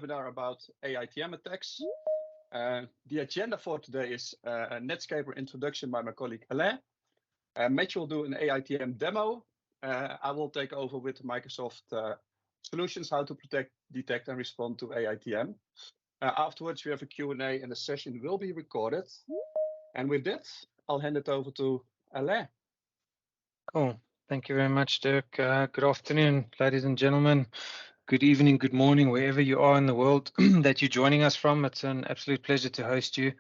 webinar about AiTM attacks. The agenda for today is a Nedscaper introduction by my colleague Alain. Mitch will do an AiTM demo. I will take over with Microsoft solutions, how to protect, detect, and respond to AiTM. Afterwards, we have a Q&A, and the session will be recorded. And with that, I'll hand it over to Alain. Cool. Thank you very much, Derk. Good afternoon, ladies and gentlemen. Good evening, good morning, wherever you are in the world that you're joining us from. It's an absolute pleasure to host you.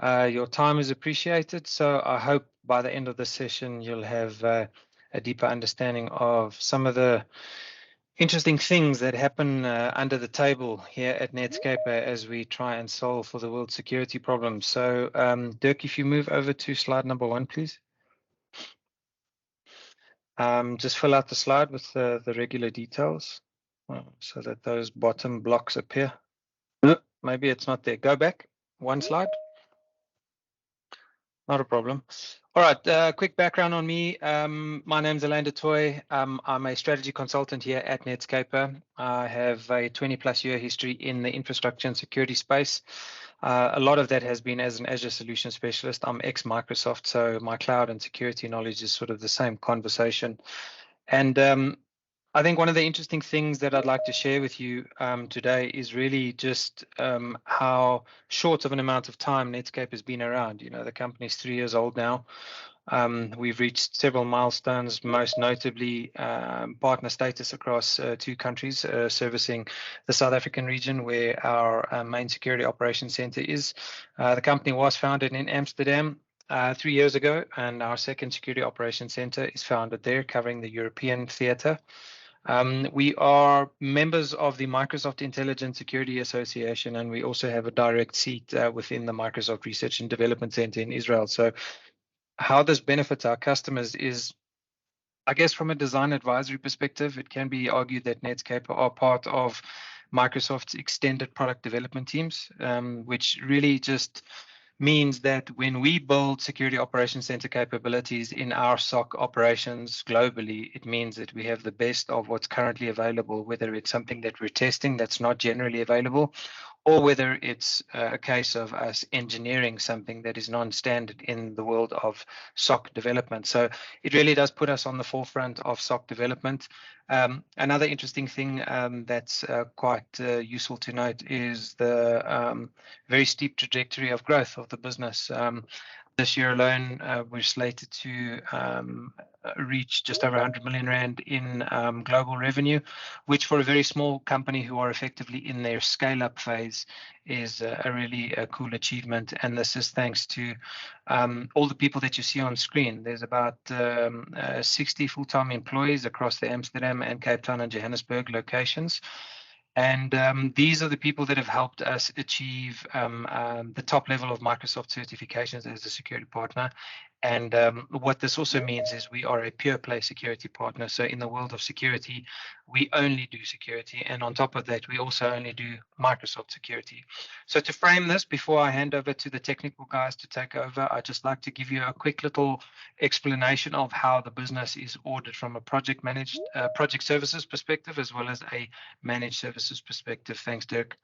Your time is appreciated, so I hope by the end of the session you'll have a deeper understanding of some of the interesting things that happen under the table here at Nedscaper as we try and solve for the world's security problems. So, Derk, if you move over to slide number 1, please. Just fill out the slide with the regular details so that those bottom blocks appear. Maybe it's not there. Go back 1 slide. Not a problem. All right, quick background on me. My name's Alain de Toit. I'm a strategy consultant here at Nedscaper. I have a 20+ year history in the infrastructure and security space. A lot of that has been as an Azure solution specialist. I'm ex-Microsoft, so my cloud and security knowledge is sort of the same conversation. And I think one of the interesting things that I'd like to share with you today is really just how short of an amount of time Netscape has been around. You know, the company's 3 years old now. We've reached several milestones, most notably partner status across 2 countries, servicing the South African region where our main security operations center is. The company was founded in Amsterdam 3 years ago, and our second security operations center is founded there, covering the European theater. We are members of the Microsoft Intelligent Security Association, and we also have a direct seat within the Microsoft Research and Development Center in Israel. So how this benefits our customers is, I guess, from a design advisory perspective, it can be argued that Nedscaper are part of Microsoft's extended product development teams, which really just means that when we build security operations center capabilities in our SOC operations globally, it means that we have the best of what's currently available, whether it's something that we're testing that's not generally available, or whether it's a case of us engineering something that is non-standard in the world of SOC development. So it really does put us on the forefront of SOC development. Another interesting thing that's quite useful to note is the very steep trajectory of growth of the business. This year alone, we're slated to reach just over 100 million rand in global revenue, which for a very small company who are effectively in their scale-up phase is a really cool achievement. And this is thanks to all the people that you see on screen. There's about 60 full-time employees across the Amsterdam and Cape Town and Johannesburg locations. And these are the people that have helped us achieve the top level of Microsoft certifications as a security partner. And what this also means is we are a pure play security partner. So in the world of security, we only do security. And on top of that, we also only do Microsoft security. So to frame this, before I hand over to the technical guys to take over, I'd just like to give you a quick little explanation of how the business is ordered from a project services perspective, as well as a managed services perspective. Thanks, Derk.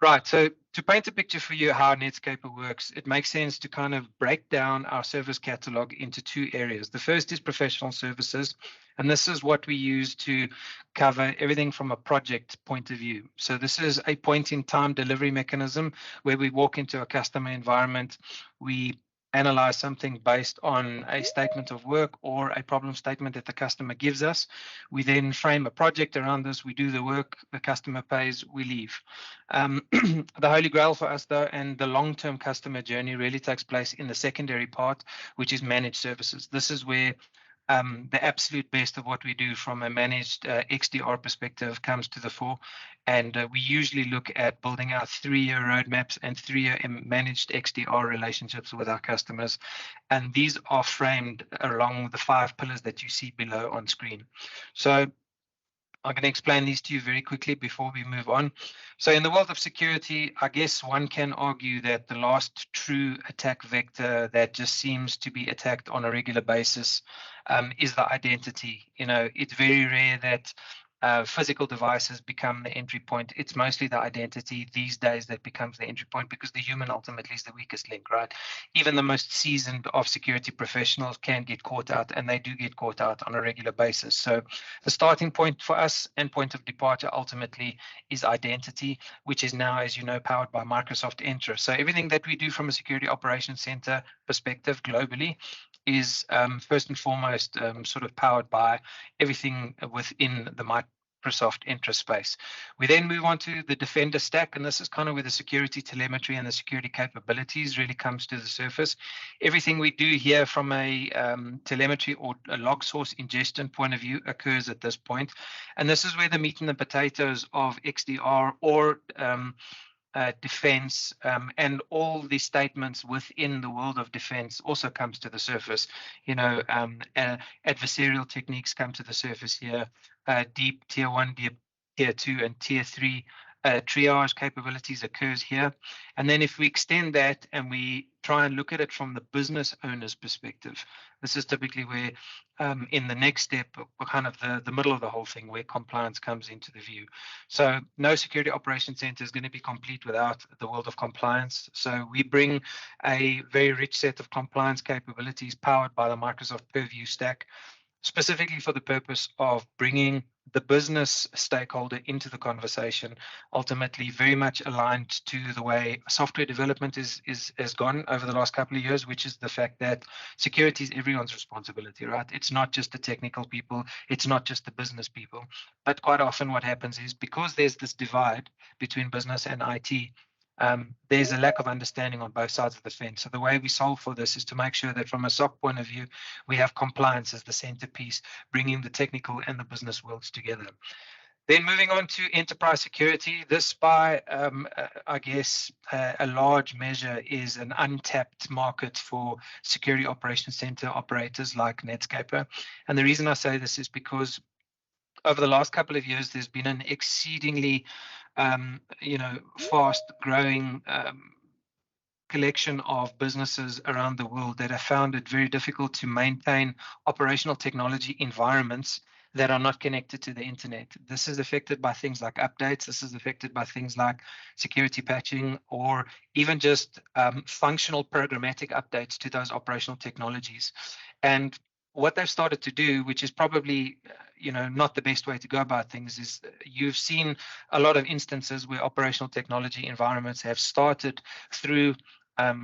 Right, so to paint a picture for you how Nedscaper works, it makes sense to kind of break down our service catalog into 2 areas. The first is professional services, and this is what we use to cover everything from a project point of view. So this is a point-in-time delivery mechanism where we walk into a customer environment, we analyze something based on a statement of work or a problem statement that the customer gives us. We then frame a project around this. We do the work, the customer pays, we leave. The holy grail for us, though, and the long-term customer journey really takes place in the secondary part, which is managed services. This is where the absolute best of what we do from a managed XDR perspective comes to the fore. And we usually look at building out 3-year roadmaps and 3-year managed XDR relationships with our customers. And these are framed along the 5 pillars that you see below on screen. So I'm going to explain these to you very quickly before we move on. So in the world of security, I guess one can argue that the last true attack vector that just seems to be attacked on a regular basis is the identity. You know, it's very rare that physical devices become the entry point. It's mostly the identity these days that becomes the entry point, because the human ultimately is the weakest link, right? Even the most seasoned of security professionals can get caught out, and they do get caught out on a regular basis. So the starting point for us and point of departure ultimately is identity, which is now, as you know, powered by Microsoft Entra. So everything that we do from a security operations center perspective globally is first and foremost sort of powered by everything within the Microsoft Entra space. We then move on to the Defender stack, and this is kind of where the security telemetry and the security capabilities really comes to the surface. Everything we do here from a telemetry or a log source ingestion point of view occurs at this point. And this is where the meat and the potatoes of XDR or defense and all the statements within the world of defense also comes to the surface. You know, adversarial techniques come to the surface here, deep tier 1, deep tier 2, and tier 3 triage capabilities occurs here. And then if we extend that and we try and look at it from the business owner's perspective, this is typically where in the next step, kind of the middle of the whole thing, where compliance comes into the view. So no security operations center is going to be complete without the world of compliance. So we bring a very rich set of compliance capabilities powered by the Microsoft Purview stack, specifically for the purpose of bringing the business stakeholder into the conversation, ultimately very much aligned to the way software development has gone over the last couple of years, which is the fact that security is everyone's responsibility, right? It's not just the technical people, it's not just the business people. But quite often what happens is, because there's this divide between business and IT, there's a lack of understanding on both sides of the fence. So the way we solve for this is to make sure that from a SOC point of view, we have compliance as the centerpiece, bringing the technical and the business worlds together. Then moving on to enterprise security, this by, I guess, a large measure is an untapped market for security operations center operators like Nedscaper. And the reason I say this is because over the last couple of years, there's been an exceedingly fast growing collection of businesses around the world that have found it very difficult to maintain operational technology environments that are not connected to the internet. This is affected by things like updates. This is affected by things like security patching, or even just functional programmatic updates to those operational technologies. And what they've started to do, which is probably not the best way to go about things, is you've seen a lot of instances where operational technology environments have started through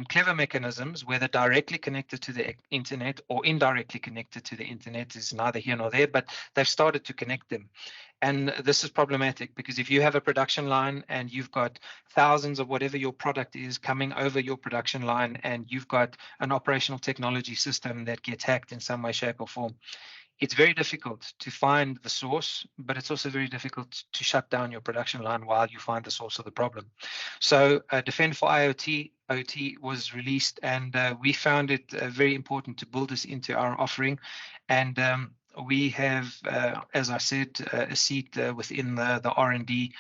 clever mechanisms, whether directly connected to the internet or indirectly connected to the internet, is neither here nor there, but they've started to connect them. And this is problematic, because if you have a production line and you've got thousands of whatever your product is coming over your production line, and you've got an operational technology system that gets hacked in some way, shape, or form, it's very difficult to find the source, but it's also very difficult to shut down your production line while you find the source of the problem. So Defend for IoT, OT was released, and we found it very important to build this into our offering. And we have, as I said, a seat within the R&D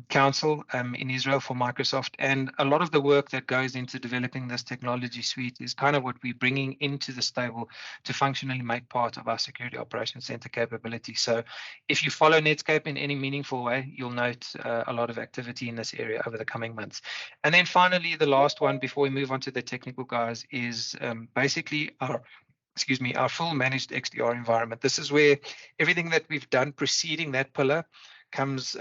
council in Israel for Microsoft, and a lot of the work that goes into developing this technology suite is kind of what we're bringing into the stable to functionally make part of our security operations center capability. So if you follow Netscape in any meaningful way, you'll note a lot of activity in this area over the coming months. And then finally, the last one before we move on to the technical guys is basically our full managed XDR environment. This is where everything that we've done preceding that pillar comes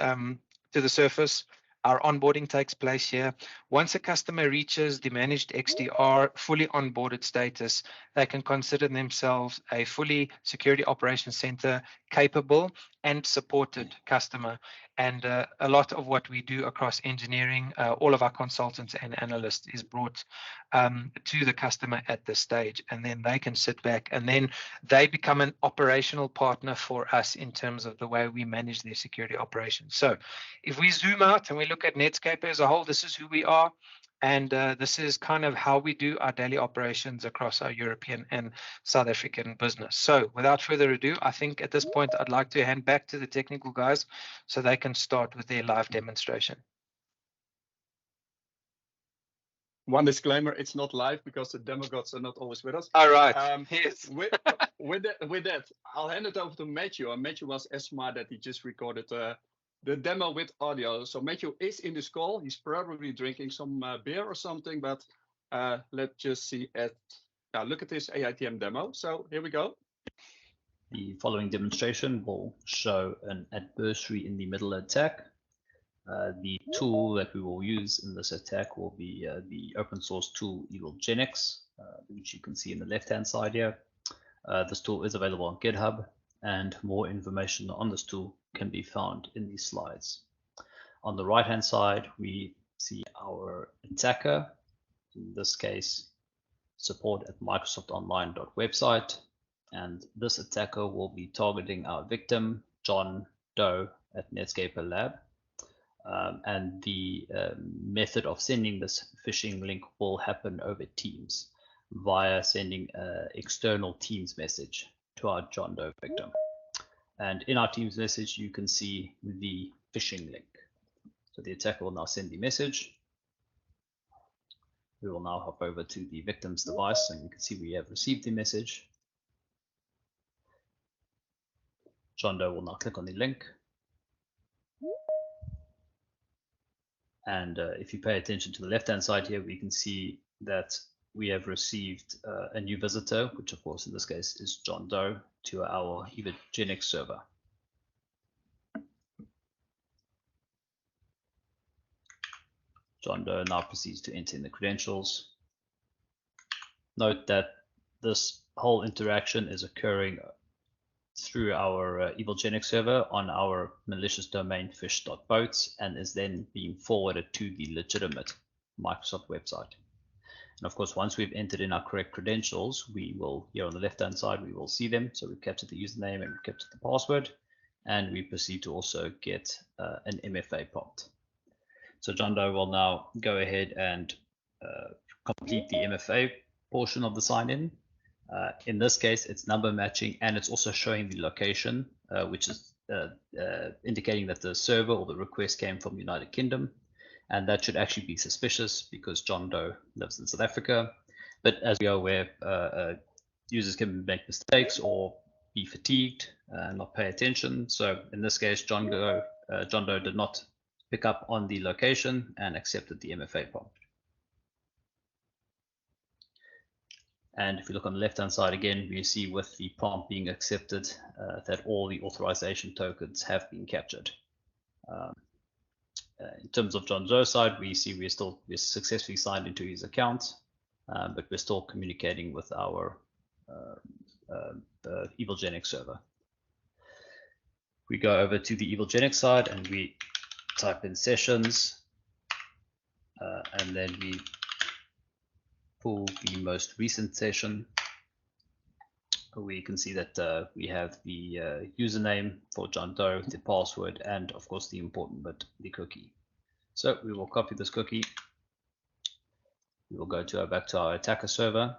to the surface. Our onboarding takes place here. Once a customer reaches the managed XDR fully onboarded status, they can consider themselves a fully security operations center capable and supported customer. And a lot of what we do across engineering, all of our consultants and analysts, is brought to the customer at this stage. And then they can sit back, and then they become an operational partner for us in terms of the way we manage their security operations. So if we zoom out and we look at Netscaper as a whole, this is who we are. And this is kind of how we do our daily operations across our European and South African business. So without further ado, I think at this point, I'd like to hand back to the technical guys so they can start with their live demonstration. One disclaimer: it's not live because the demo gods are not always with us. All right. Yes. With that, I'll hand it over to Matthew. And Matthew was as smart that he just recorded the demo with audio. So Matthew is in this call. He's probably drinking some beer or something. But let's just see look at this AiTM demo. So here we go. The following demonstration will show an adversary in the middle attack. The tool that we will use in this attack will be the open source tool EvilGenix, which you can see in the left-hand side here. This tool is available on GitHub, and more information on this tool can be found in these slides. On the right-hand side, we see our attacker, in this case, support@microsoftonline.website, and this attacker will be targeting our victim, John Doe at Nedscaper Lab. And the method of sending this phishing link will happen over Teams via sending an external Teams message to our John Doe victim. And in our Teams message, you can see the phishing link. So the attacker will now send the message. We will now hop over to the victim's device, and you can see we have received the message. John Doe will now click on the link. And if you pay attention to the left-hand side here, we can see that we have received a new visitor, which of course in this case is John Doe, to our EvilGenix server. John Doe now proceeds to enter in the credentials. Note that this whole interaction is occurring through our EvilGenix server on our malicious domain fish.boats, and is then being forwarded to the legitimate Microsoft website. And of course, once we've entered in our correct credentials, we will, here on the left-hand side, we will see them. So we've captured the username and we've captured the password, and we proceed to also get an MFA prompt. So John Doe will now go ahead and complete the MFA portion of the sign-in. In this case, it's number matching, and it's also showing the location, which is indicating that the server or the request came from the United Kingdom. And that should actually be suspicious because John Doe lives in South Africa. But as we are aware, users can make mistakes or be fatigued and not pay attention. So in this case, John Doe did not pick up on the location and accepted the MFA prompt. And if you look on the left-hand side again, we see with the prompt being accepted that all the authorization tokens have been captured. In terms of John Doe's side, we see we're successfully signed into his account, but we're still communicating with our EvilGenix server. We go over to the EvilGenix side and we type in sessions, and then we pull the most recent session. We can see that we have the username for John Doe, the password, and of course the important bit, the cookie. So we will copy this cookie. We will go back to our attacker server,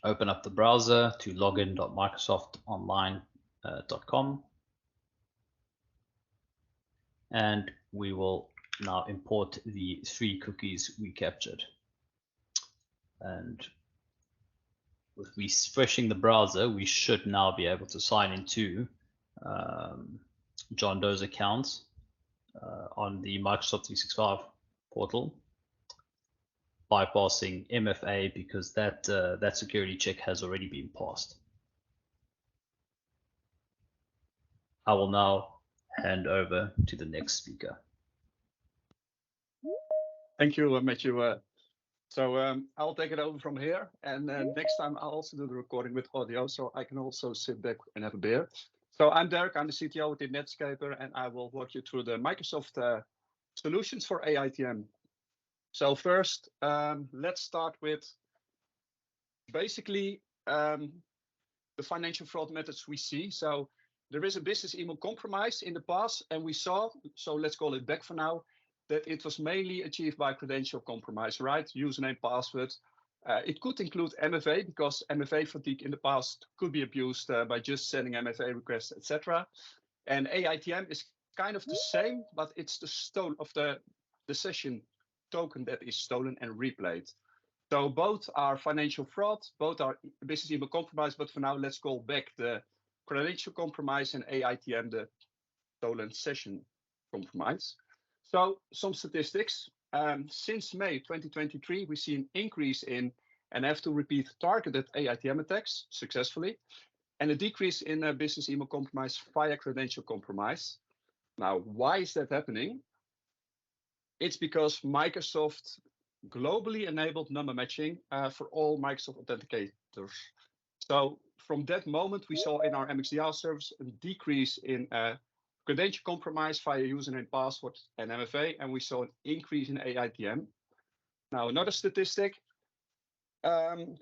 open up the browser to login.microsoftonline.com, and we will now import the 3 cookies we captured. And with refreshing the browser, we should now be able to sign into John Doe's account on the Microsoft 365 portal, bypassing MFA because that security check has already been passed. I will now hand over to the next speaker. Thank you, Matthew. So I'll take it over from here, and next time I'll also do the recording with audio, so I can also sit back and have a beer. So I'm Derk, I'm the CTO within Nedscaper, and I will walk you through the Microsoft solutions for AiTM. So first, let's start with basically the financial fraud methods we see. So there is a business email compromise in the past, and we saw, so let's call it back for now, that it was mainly achieved by credential compromise, right? Username, password. It could include MFA because MFA fatigue in the past could be abused by just sending MFA requests, etc. And AiTM is kind of the same, but it's the stone of the session token that is stolen and replayed. So both are financial fraud, both are business email compromise, but for now, let's call back the credential compromise and AiTM the stolen session compromise. So some statistics. Since May 2023, we see an increase in, and I have to repeat, targeted AiTM attacks successfully, and a decrease in business email compromise via credential compromise. Now, why is that happening? It's because Microsoft globally enabled number matching for all Microsoft authenticators. So from that moment, we saw in our MXDR service a decrease in credential compromise via username, password, and MFA, and we saw an increase in AiTM. Now, another statistic, and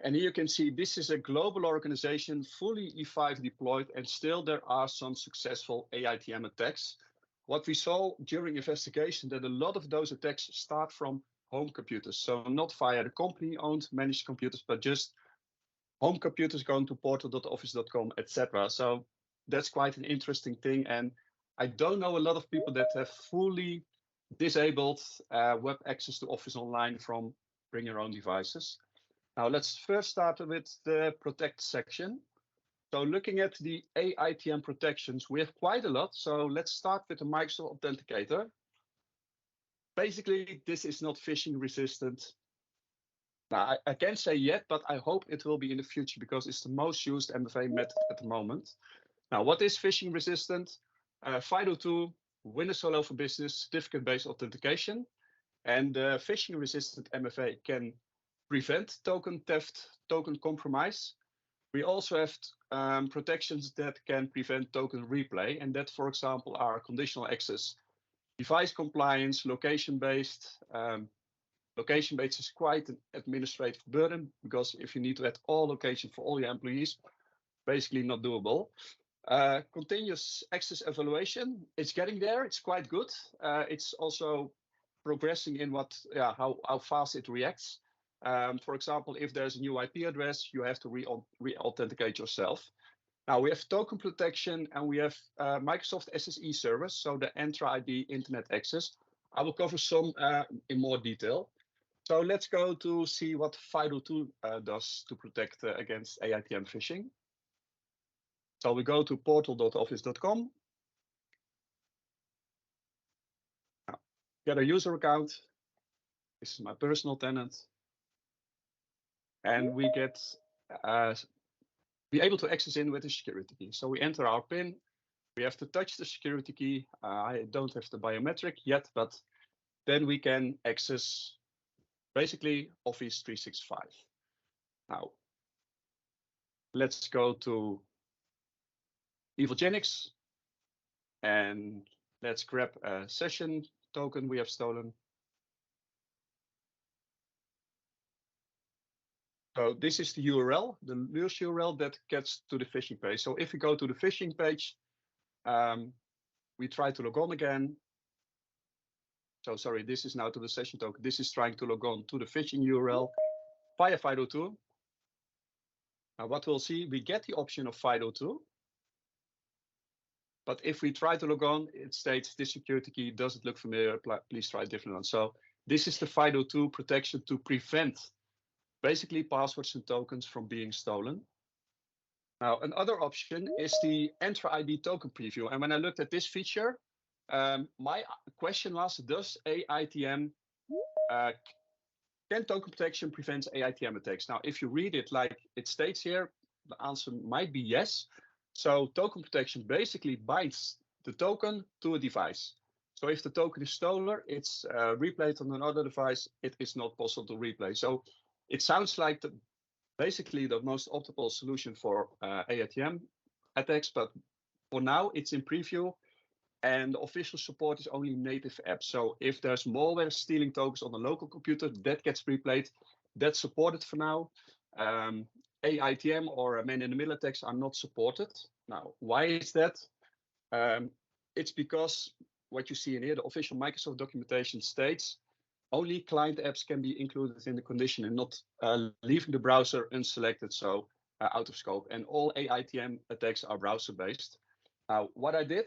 here you can see this is a global organization, fully E5 deployed, and still there are some successful AiTM attacks. What we saw during investigation, that a lot of those attacks start from home computers, so not via the company-owned managed computers, but just home computers going to portal.office.com, etc. So that's quite an interesting thing, and I don't know a lot of people that have fully disabled web access to Office Online from bring your own devices. Now let's first start with the protect section. So looking at the AiTM protections, we have quite a lot. So let's start with the Microsoft Authenticator. Basically, this is not phishing resistant. Now, I can't say yet, but I hope it will be in the future because it's the most used MFA method at the moment. Now, what is phishing resistant? FIDO2, Windows Hello for Business, certificate-based authentication. And phishing resistant MFA can prevent token theft, token compromise. We also have protections that can prevent token replay, and that, for example, are conditional access, device compliance, location-based. Location-based is quite an administrative burden because if you need to add all locations for all your employees, basically not doable. Continuous access evaluation, it's getting there. It's quite good. It's also progressing in how fast it reacts. For example, if there's a new IP address, you have to re-authenticate yourself. Now we have token protection and we have Microsoft SSE service, so the Entra ID Internet Access. I will cover some in more detail. So let's go to see what FIDO2 does to protect against AiTM phishing. So we go to portal.office.com. Get a user account. This is my personal tenant. And we get be able to access in with the security key. So we enter our PIN. We have to touch the security key. I don't have the biometric yet, but then we can access basically Office 365. Now, let's go to Evilgenics and let's grab a session token we have stolen. So this is the URL, the news URL that gets to the phishing page. So if we go to the phishing page, we try to log on again. So sorry, this is now to the session token. This is trying to log on to the phishing URL via FIDO2. Now what we'll see, we get the option of FIDO2. But if we try to log on, it states this security key doesn't look familiar. Please try a different one. So this is the FIDO2 protection to prevent basically passwords and tokens from being stolen. Now, another option is the Entra ID token preview. And when I looked at this feature, my question was, does AiTM, can token protection prevent AiTM attacks? Now, if you read it like it states here, the answer might be yes. So token protection basically binds the token to a device. So if the token is stolen, it's replayed on another device, it is not possible to replay. So it sounds like basically the most optimal solution for AiTM attacks, but for now it's in preview and the official support is only native apps. So if there's malware stealing tokens on a local computer, that gets replayed. That's supported for now. AiTM or man-in-the-middle attacks are not supported. Now, why is that? It's because what you see in here, the official Microsoft documentation states only client apps can be included in the condition and not leaving the browser unselected, so out of scope. And all AiTM attacks are browser-based. Now, what I did,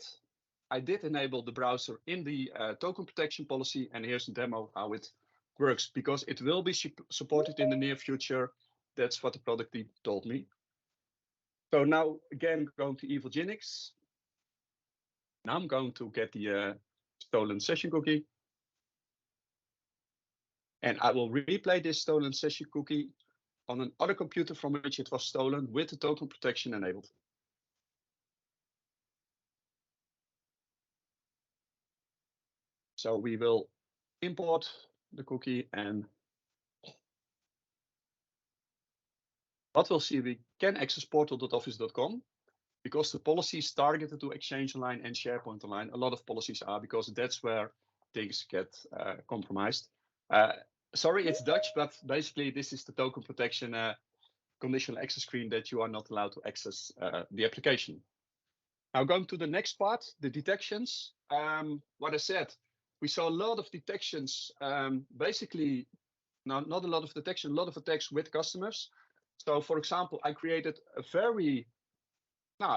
I did enable the browser in the token protection policy, and here's a demo how it works, because it will be supported in the near future. That's what the product team told me. So now again, going to Evilginix. Now I'm going to get the stolen session cookie. And I will replay this stolen session cookie on another computer from which it was stolen with the token protection enabled. So we will import the cookie, and what we'll see, we can access portal.office.com because the policy is targeted to Exchange Online and SharePoint Online. A lot of policies are, because that's where things get compromised. Sorry, it's Dutch, but basically this is the token protection conditional access screen that you are not allowed to access the application. Now going to the next part, the detections. What I said, we saw a lot of detections, basically, not a lot of detection, a lot of attacks with customers. So for example, I created a very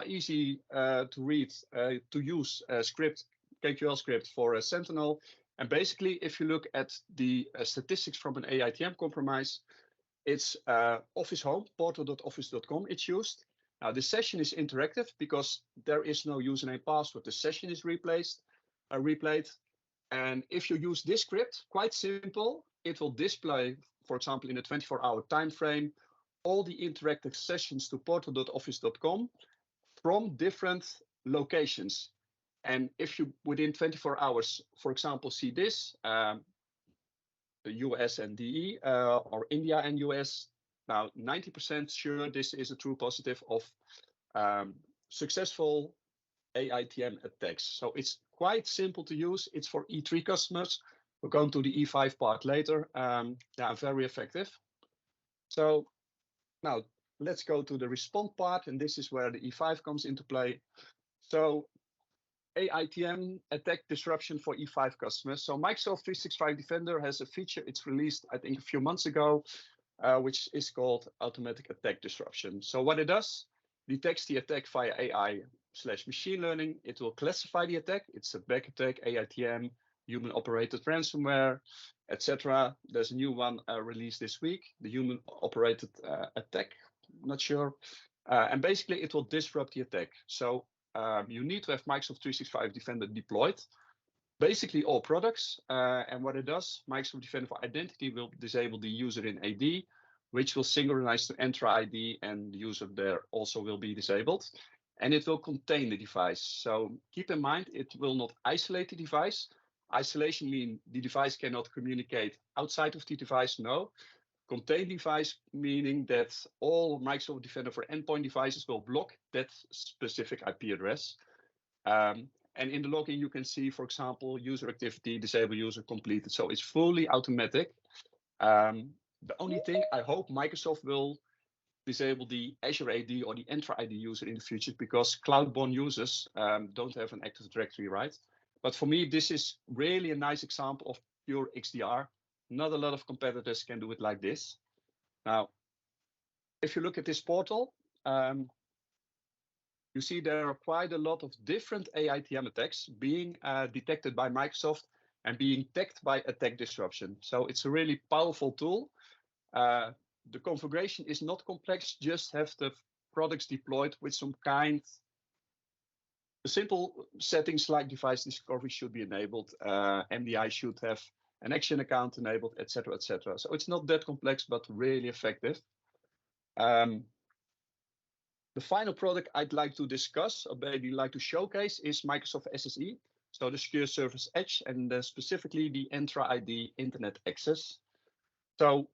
easy to read, to use script, KQL script for a Sentinel. And basically, if you look at the statistics from an AiTM compromise, it's Office Home, portal.office.com it's used. Now the session is interactive because there is no username password. The session is replayed. And if you use this script, quite simple, it will display, for example, in a 24-hour time frame, all the interactive sessions to portal.office.com from different locations. And if you, within 24 hours, for example, see this, the US and DE, or India and US, now 90% sure this is a true positive of successful AiTM attacks. So it's quite simple to use. It's for E3 customers. We're going to the E5 part later. Yeah, very effective. So now let's go to the respond part, and this is where the E5 comes into play. So AiTM attack disruption for E5 customers. So Microsoft 365 Defender has a feature it's released, I think, a few months ago, which is called automatic attack disruption. So what it does, detects the attack via AI/machine learning. It will classify the attack. It's a back attack, AiTM, human operated ransomware, etc. There's a new one released this week, the human operated attack, not sure. And basically it will disrupt the attack. So you need to have Microsoft 365 Defender deployed, basically all products. And what it does, Microsoft Defender for Identity will disable the user in AD, which will synchronize to Entra ID, and the user there also will be disabled. And it will contain the device. So keep in mind, it will not isolate the device. Isolation means the device cannot communicate outside of the device, no. Contain device meaning that all Microsoft Defender for endpoint devices will block that specific IP address. And in the login, you can see, for example, user activity, disable user completed. So it's fully automatic. The only thing, I hope Microsoft will disable the Azure AD or the Entra ID user in the future, because cloud-born users don't have an Active Directory, right? But for me, this is really a nice example of pure XDR. Not a lot of competitors can do it like this. Now, if you look at this portal, you see there are quite a lot of different AiTM attacks being detected by Microsoft and being tagged by attack disruption. So it's a really powerful tool. The configuration is not complex, just have the products deployed with some kind. The simple settings like device discovery should be enabled. MDI should have an action account enabled, etc., etc. So it's not that complex, but really effective. The final product I'd like to discuss, or maybe like to showcase, is Microsoft SSE. So the Secure Service Edge, and specifically the Entra ID Internet Access. So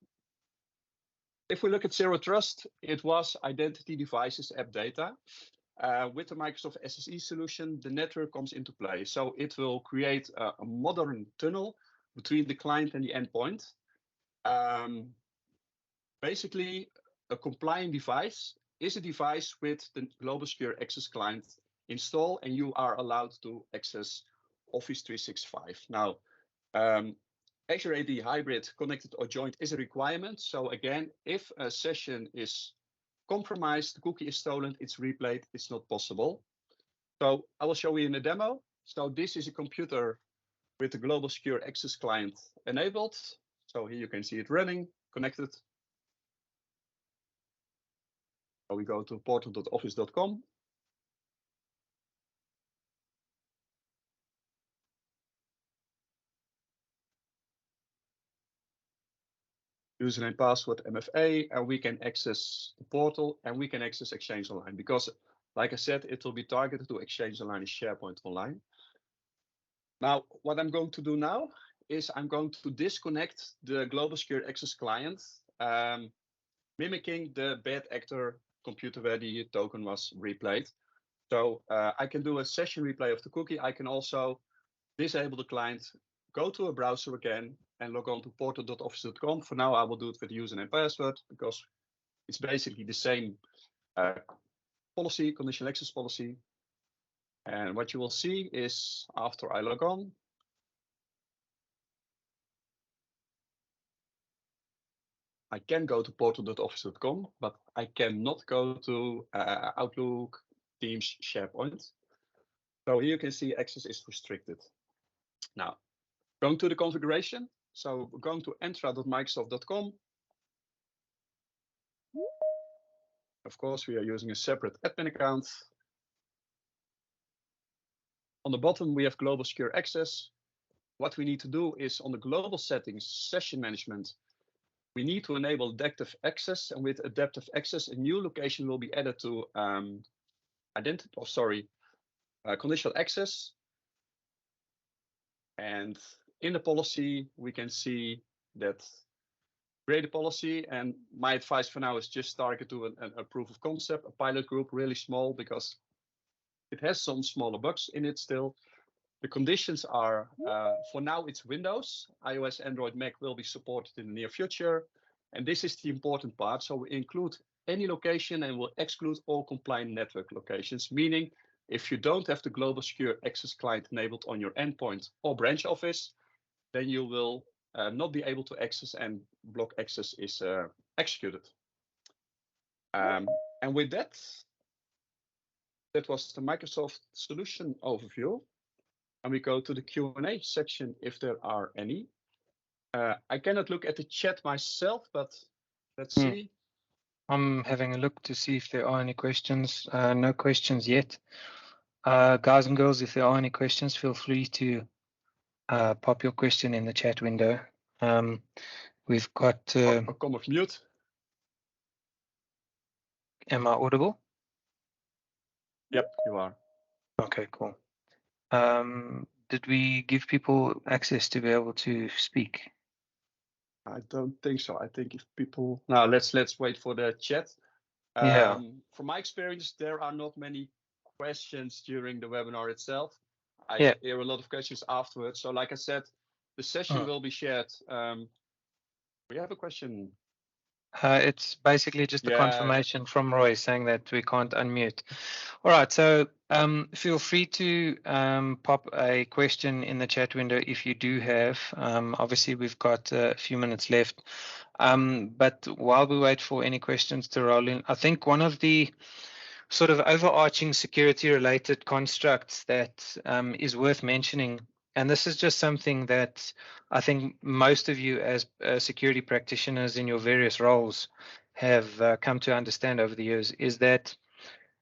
if we look at Zero Trust, it was identity, devices, app data. With the Microsoft SSE solution, the network comes into play. So it will create a modern tunnel between the client and the endpoint. Basically, a compliant device is a device with the Global Secure Access Client installed, and you are allowed to access Office 365. Now, Azure AD hybrid, connected or joined, is a requirement. So again, if a session is compromised, the cookie is stolen, it's replayed, it's not possible. So I will show you in a demo. So this is a computer with the global secure access client enabled. So here you can see it running, connected. So we go to portal.office.com. Username, password, MFA, and we can access the portal and we can access Exchange Online because, like I said, it will be targeted to Exchange Online and SharePoint Online. Now, what I'm going to do now is I'm going to disconnect the Global Secure Access client, mimicking the bad actor computer where the token was replayed. So I can do a session replay of the cookie. I can also disable the client, go to a browser again, and log on to portal.office.com. For now, I will do it with username and password because it's basically the same policy, conditional access policy. And what you will see is after I log on, I can go to portal.office.com, but I cannot go to Outlook, Teams, SharePoint. So here you can see access is restricted. Now, going to the configuration. So we're going to entra.microsoft.com. Of course, we are using a separate admin account. On the bottom, we have global secure access. What we need to do is on the global settings, session management, we need to enable adaptive access. And with adaptive access, a new location will be added to conditional access. And in the policy, we can see that create a policy. And my advice for now is just target to a proof of concept, a pilot group, really small, because it has some smaller bugs in it still. The conditions are, for now, it's Windows. iOS, Android, Mac will be supported in the near future. And this is the important part. So we include any location and will exclude all compliant network locations, meaning if you don't have the global secure access client enabled on your endpoint or branch office, then you will not be able to access and block access is executed. And with that, that was the Microsoft solution overview. And we go to the Q&A section if there are any. I cannot look at the chat myself, but let's see. I'm having a look to see if there are any questions. No questions yet. Guys and girls, if there are any questions, feel free to pop your question in the chat window. We've got... I'll come off mute. Am I audible? Yep, you are. Okay, cool. Did we give people access to be able to speak? I don't think so. I think if people... Now, let's wait for the chat. Yeah. From my experience, there are not many questions during the webinar itself. I hear a lot of questions afterwards. So like I said, the session will be shared. We have a question. It's basically just a confirmation from Roy saying that we can't unmute. All right, so feel free to pop a question in the chat window if you do have. Obviously, we've got a few minutes left. But while we wait for any questions to roll in, I think one of the sort of overarching security-related constructs that is worth mentioning, and this is just something that I think most of you as security practitioners in your various roles have come to understand over the years, is that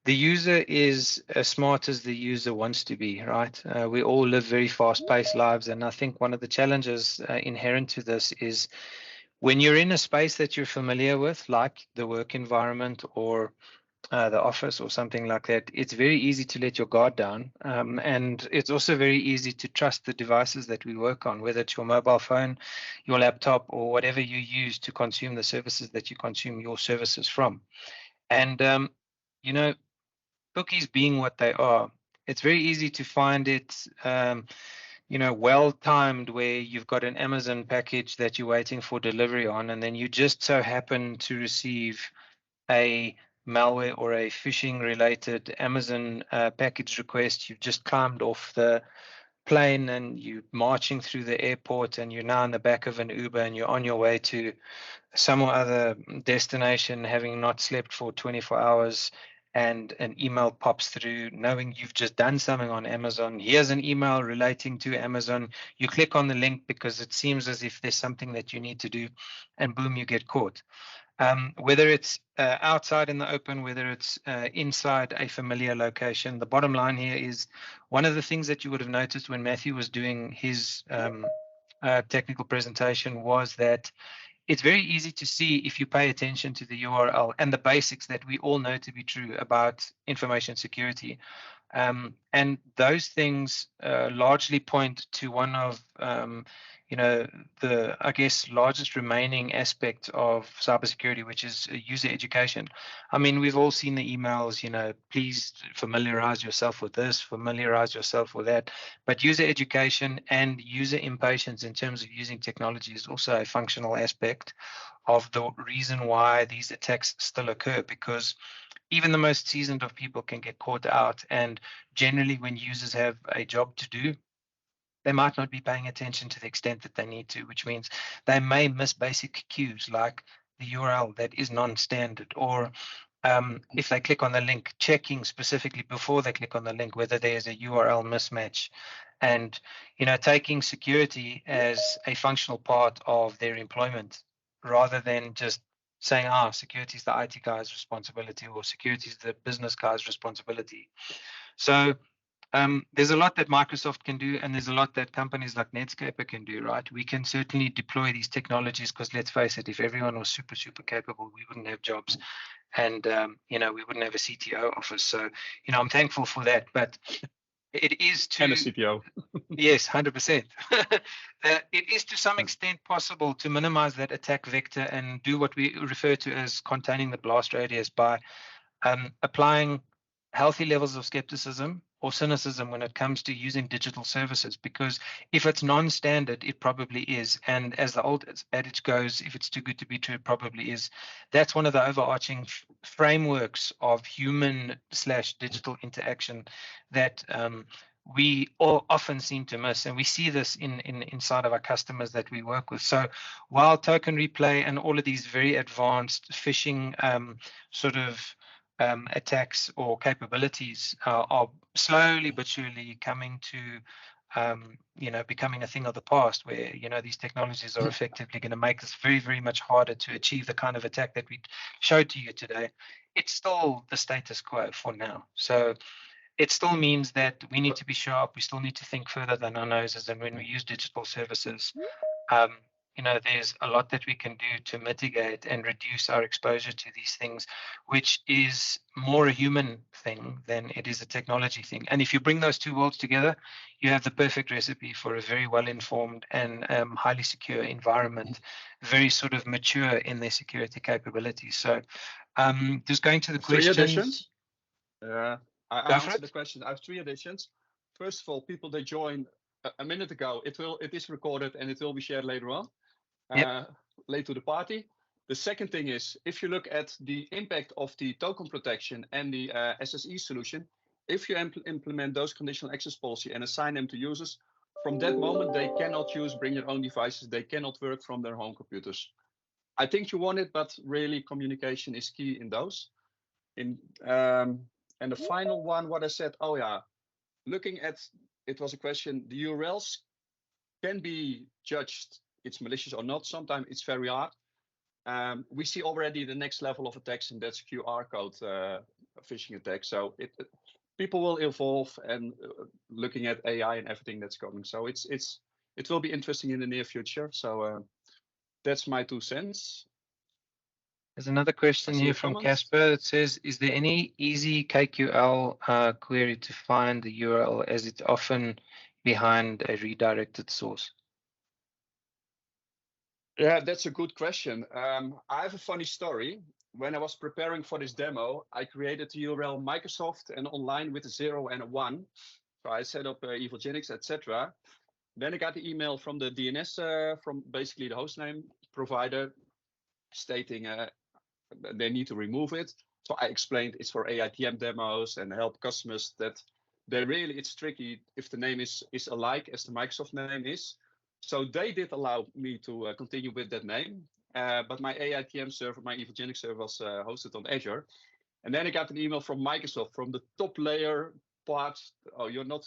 the user is as smart as the user wants to be, right? We all live very fast-paced lives, and I think one of the challenges inherent to this is when you're in a space that you're familiar with, like the work environment or the office or something like that, it's very easy to let your guard down. And it's also very easy to trust the devices that we work on, whether it's your mobile phone, your laptop, or whatever you use to consume the services that you consume your services from. And, you know, cookies being what they are, it's very easy to find it, you know, well-timed where you've got an Amazon package that you're waiting for delivery on, and then you just so happen to receive a malware or a phishing related Amazon package request. You've just climbed off the plane and you're marching through the airport and you're now in the back of an Uber and you're on your way to some other destination, having not slept for 24 hours. and an email pops through knowing you've just done something on Amazon. Here's an email relating to Amazon. You click on the link because it seems as if there's something that you need to do, and boom, you get caught. Whether it's outside in the open, whether it's inside a familiar location, the bottom line here is one of the things that you would have noticed when Matthew was doing his technical presentation was that it's very easy to see if you pay attention to the URL and the basics that we all know to be true about information security. And those things largely point to one of, the, I guess, largest remaining aspect of cybersecurity, which is user education. I mean, we've all seen the emails, please familiarize yourself with this, familiarize yourself with that. But user education and user impatience in terms of using technology is also a functional aspect of the reason why these attacks still occur, because even the most seasoned of people can get caught out. And generally, when users have a job to do, they might not be paying attention to the extent that they need to, which means they may miss basic cues like the URL that is non-standard, or if they click on the link, checking specifically before they click on the link whether there's a URL mismatch, and taking security as a functional part of their employment rather than just saying, security is the IT guy's responsibility or security is the business guy's responsibility. So there's a lot that Microsoft can do, and there's a lot that companies like Nedscaper can do, right? We can certainly deploy these technologies because, let's face it, if everyone was super, super capable, we wouldn't have jobs, and we wouldn't have a CTO office. So, I'm thankful for that, but it is to... And a CPO. Yes, 100%. It is to some extent possible to minimize that attack vector and do what we refer to as containing the blast radius by applying healthy levels of skepticism or cynicism when it comes to using digital services, because if it's non-standard, it probably is. And as the old adage goes, if it's too good to be true, it probably is. That's one of the overarching frameworks of human/digital interaction that we all often seem to miss, and we see this inside of our customers that we work with. So while token replay and all of these very advanced phishing attacks or capabilities are slowly but surely coming to becoming a thing of the past, where these technologies are effectively going to make this very, very much harder to achieve the kind of attack that we showed to you today. It's still the status quo for now. So it still means that we need to be sharp. We still need to think further than our noses. And when we use digital services, there's a lot that we can do to mitigate and reduce our exposure to these things, which is more a human thing than it is a technology thing. And if you bring those two worlds together, you have the perfect recipe for a very well-informed and highly secure environment, very sort of mature in their security capabilities. So just going to the questions. 3 additions. I answered the question. I have 3 additions. First of all, people that joined a minute ago, it is recorded and it will be shared later on, late to the party. The second thing is, if you look at the impact of the token protection and the SSE solution, if you implement those conditional access policy and assign them to users, from that moment they cannot bring your own devices. They cannot work from their home computers. I think you want it, but really communication is key in those. And the final one, what I said, looking at, it was a question, the URLs can be judged, it's malicious or not. Sometimes it's very hard. We see already the next level of attacks, and that's QR code phishing attacks. So people will evolve, and looking at AI and everything that's coming. So it will be interesting in the near future. So that's my 2 cents. There's another question here from Casper that says, is there any easy KQL query to find the URL, as it's often behind a redirected source? Yeah, that's a good question. I have a funny story. When I was preparing for this demo, I created the URL Microsoft and online with a 0 and a 1. So I set up EvilGenix, etc. Then I got the email from the DNS, from basically the hostname provider, stating they need to remove it. So I explained it's for AiTM demos and help customers that it's tricky if the name is alike as the Microsoft name is. So they did allow me to continue with that name. But my AiTM server, my EvilGenix server, was hosted on Azure. And then I got an email from Microsoft, from the top layer part. Oh, you're not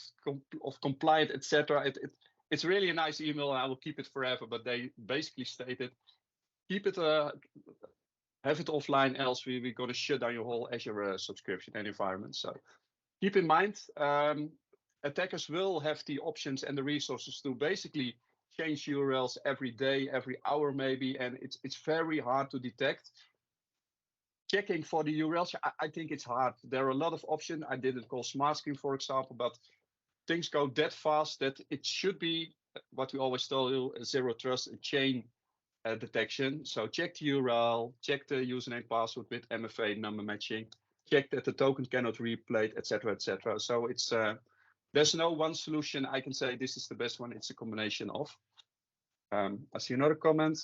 compliant, etc. It's really a nice email, and I will keep it forever. But they basically stated, keep it, have it offline, else we're going to shut down your whole Azure subscription and environment. So keep in mind, attackers will have the options and the resources to basically change URLs every day, every hour maybe, and it's very hard to detect. Checking for the URLs, I think it's hard. There are a lot of options. I didn't call Smart Screen, for example, but things go that fast that it should be what we always tell you, zero trust, a chain detection. So check the URL, check the username password with MFA number matching, check that the token cannot replay, etc., etc. So it's there's no one solution I can say this is the best one. It's a combination of. I see another comment.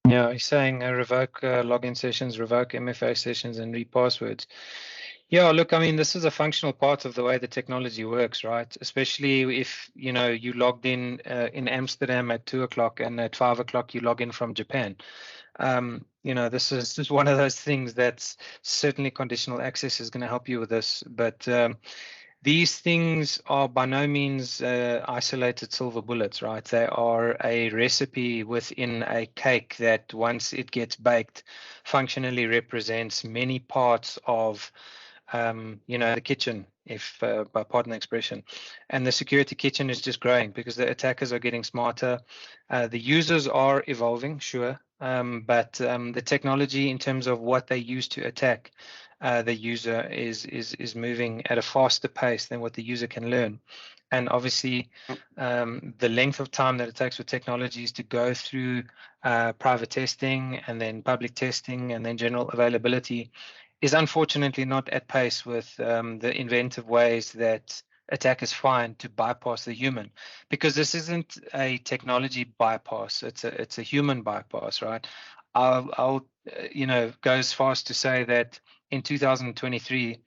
Yeah, he's saying revoke login sessions, revoke MFA sessions, and repasswords. Yeah, look, I mean, this is a functional part of the way the technology works, right? Especially if, you know, you logged in Amsterdam at 2 o'clock and at 5 o'clock you log in from Japan. You know, this is one of those things that's certainly conditional access is going to help you with this. But these things are by no means isolated silver bullets, right? They are a recipe within a cake that once it gets baked functionally represents many parts of you know, the kitchen, if by pardon the expression. And the security kitchen is just growing because the attackers are getting smarter. The users are evolving, sure, but the technology in terms of what they use to attack the user is moving at a faster pace than what the user can learn. And obviously, the length of time that it takes for technologies to go through private testing and then public testing and then general availability is unfortunately not at pace with the inventive ways that attackers find to bypass the human, because this isn't a technology bypass; it's a human bypass, right? I'll you know, go as far as to say that in 2023,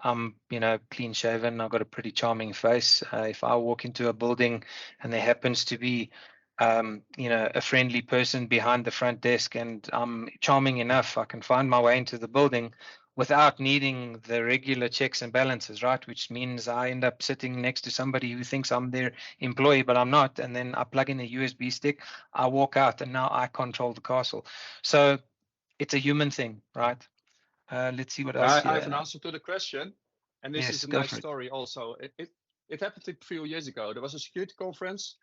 I'm, you know, clean shaven. I've got a pretty charming face. If I walk into a building and there happens to be you know, a friendly person behind the front desk and I'm charming enough, I can find my way into the building without needing the regular checks and balances, right? Which means I end up sitting next to somebody who thinks I'm their employee, but I'm not. And then I plug in a USB stick, I walk out, and now I control the castle. So it's a human thing, right? Let's see what else I have an answer to the question. And this Yes, is a go nice for it. story also. It happened a few years ago. There was a security conference.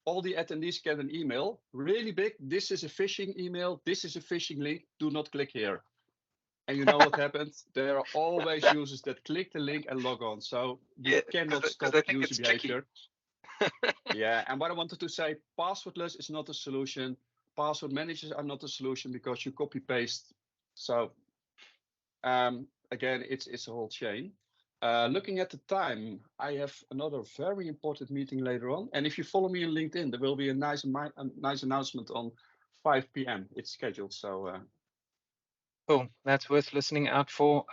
All the attendees get an email, really big. This is a phishing email. This is a phishing link. Do not click here. And you know what happened? There are always users that click the link and log on. So you cannot stop user behavior. Yeah, and what I wanted to say, passwordless is not a solution. Password managers are not a solution because you copy paste. So again, it's a whole chain. Looking at the time, I have another very important meeting later on. And if you follow me on LinkedIn, there will be a nice announcement on 5 p.m. It's scheduled. So cool. That's worth listening out for.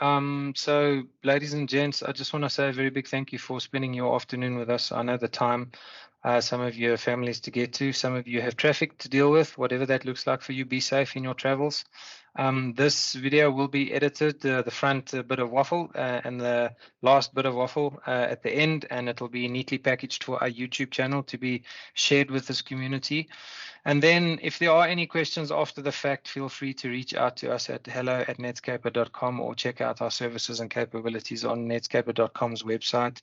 So, ladies and gents, I just want to say a very big thank you for spending your afternoon with us. I know the time. Some of you have families to get to. Some of you have traffic to deal with. Whatever that looks like for you, be safe in your travels. This video will be edited, the front bit of waffle and the last bit of waffle at the end, and it'll be neatly packaged for our YouTube channel to be shared with this community. And then if there are any questions after the fact, feel free to reach out to us at hello@nedscaper.com or check out our services and capabilities on nedscaper.com's website.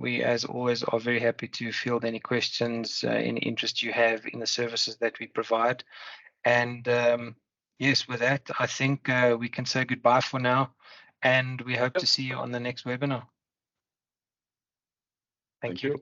We, as always, are very happy to field any questions, any interest you have in the services that we provide. And yes, with that, I think we can say goodbye for now, and we hope to see you on the next webinar. Thank you.